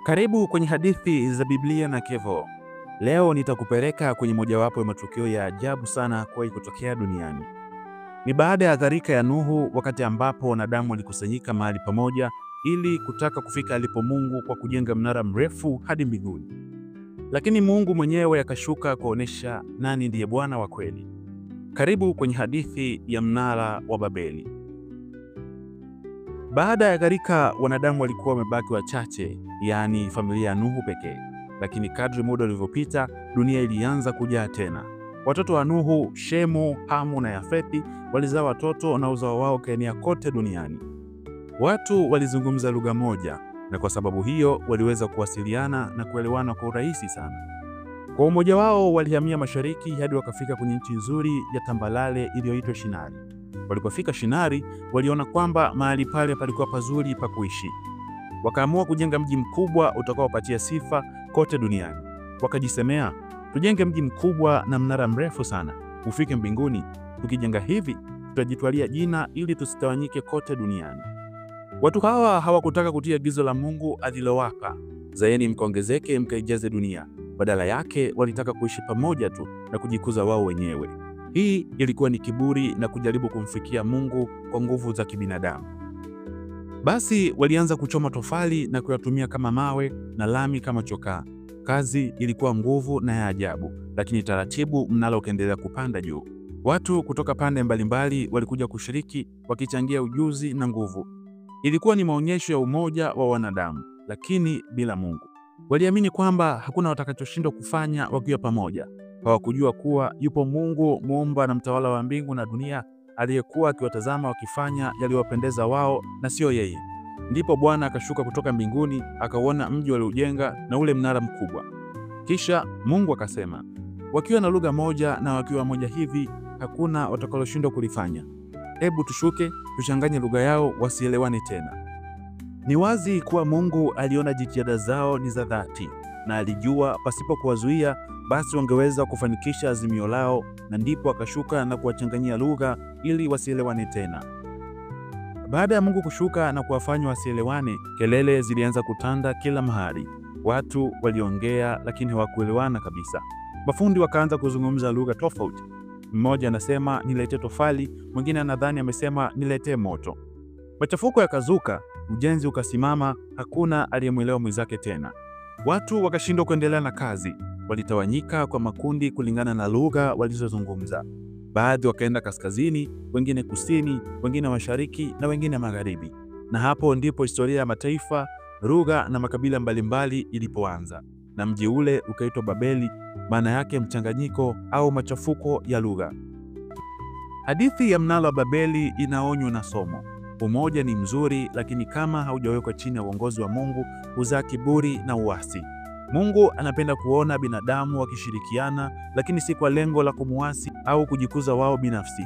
Karibu kwenye hadithi za Biblia na Kevo. Leo nitakupeleka kwenye mojawapo ya matukio ya ajabu sana kuwahi kutokea duniani. Ni baada ya gharika ya Nuhu, wakati ambapo wanadamu walikusanyika mahali pamoja ili kutaka kufika alipo Mungu kwa kujenga mnara mrefu hadi mbinguni. Lakini Mungu mwenyewe akashuka kuonesha nani ndiye Bwana wa kweli. Karibu kwenye hadithi ya mnara wa Babeli. Baada ya gharika, wanadamu walikuwa wamebaki wachache, yaani familia ya Nuhu pekee. Lakini kadri muda ulivyopita, dunia ilianza kujaa tena. Watoto wa Nuhu, Shemu, Hamu na Yafethi, walizaa watoto na uzao wao ukaenea kote duniani. Watu walizungumza lugha moja, na kwa sababu hiyo waliweza kuwasiliana na kuelewana kwa urahisi sana. Kwa umoja wao walihamia mashariki hadi wakafika kwenye nchi nzuri ya tambalale iliyoitwa Shinari. Walipofika Shinari, waliona kwamba mahali pale palikuwa pazuri pa kuishi. Wakaamua kujenga mji mkubwa utakaopatia sifa kote duniani. Wakajisemea, tujenge mji mkubwa na mnara mrefu sana, ufike mbinguni. Tukijenga hivi, tutajitwalia jina ili tusitawanyike kote duniani. Watu hawa hawakutaka kutia agizo la Mungu alilowapa, zaeni mkaongezeke mkaijaze dunia. Badala yake walitaka kuishi pamoja tu na kujikuza wao wenyewe. Hii ilikuwa ni kiburi na kujaribu kumfikia Mungu kwa nguvu za kibinadamu. Basi walianza kuchoma tofali na kuyatumia kama mawe na lami kama chokaa. Kazi ilikuwa nguvu na ya ajabu, lakini taratibu mnara ukaendelea kupanda juu. Watu kutoka pande mbalimbali walikuja kushiriki, wakichangia ujuzi na nguvu. Ilikuwa ni maonyesho ya umoja wa wanadamu, lakini bila Mungu. Waliamini kwamba hakuna watakachoshindwa kufanya wakiwa pamoja. Hawakujua kuwa yupo Mungu, muumba na mtawala wa mbingu na dunia, aliyekuwa akiwatazama wakifanya yaliyowapendeza wao na sio yeye. Ndipo Bwana akashuka kutoka mbinguni, akauona mji waliojenga na ule mnara mkubwa. Kisha Mungu akasema, wakiwa na lugha moja na wakiwa moja hivi, hakuna watakaloshindwa kulifanya. Hebu tushuke, tuchanganye lugha yao, wasielewane tena. Ni wazi kuwa Mungu aliona jitihada zao ni za dhati, na alijua pasipo kuwazuia basi wangeweza kufanikisha azimio lao, na ndipo akashuka na kuwachanganyia lugha ili wasielewane tena. Baada ya Mungu kushuka na kuwafanya wasielewane, kelele zilianza kutanda kila mahali. Watu waliongea lakini hawakuelewana kabisa. Mafundi wakaanza kuzungumza lugha tofauti. Mmoja anasema niletee tofali, mwingine anadhani amesema niletee moto. Machafuko yakazuka, ujenzi ukasimama, hakuna aliyemwelewa mwenzake tena. Watu wakashindwa kuendelea na kazi. Walitawanyika kwa makundi kulingana na lugha walizozungumza. Baadhi wakaenda kaskazini, wengine kusini, wengine mashariki na wengine magharibi. Na hapo ndipo historia ya mataifa, lugha na makabila mbalimbali ilipoanza. Na mji ule ukaitwa Babeli, maana yake mchanganyiko au machafuko ya lugha. Hadithi ya mnara wa Babeli inaonywa na somo. Umoja ni mzuri, lakini kama haujawekwa chini ya uongozi wa Mungu, huzaa kiburi na uasi. Mungu anapenda kuona binadamu wakishirikiana, lakini si kwa lengo la kumuasi au kujikuza wao binafsi.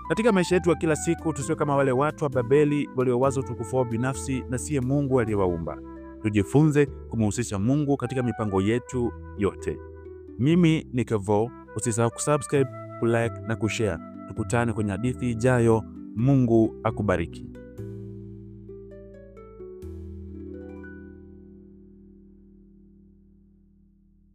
Katika maisha yetu ya kila siku, tusiwe kama wale watu wa Babeli waliowaza utukufu wao binafsi na siye Mungu aliyewaumba. Tujifunze kumhusisha Mungu katika mipango yetu yote. Mimi ni Kevo, usisahau kusubscribe, kulike na kushare. Tukutane kwenye hadithi ijayo. Mungu akubariki.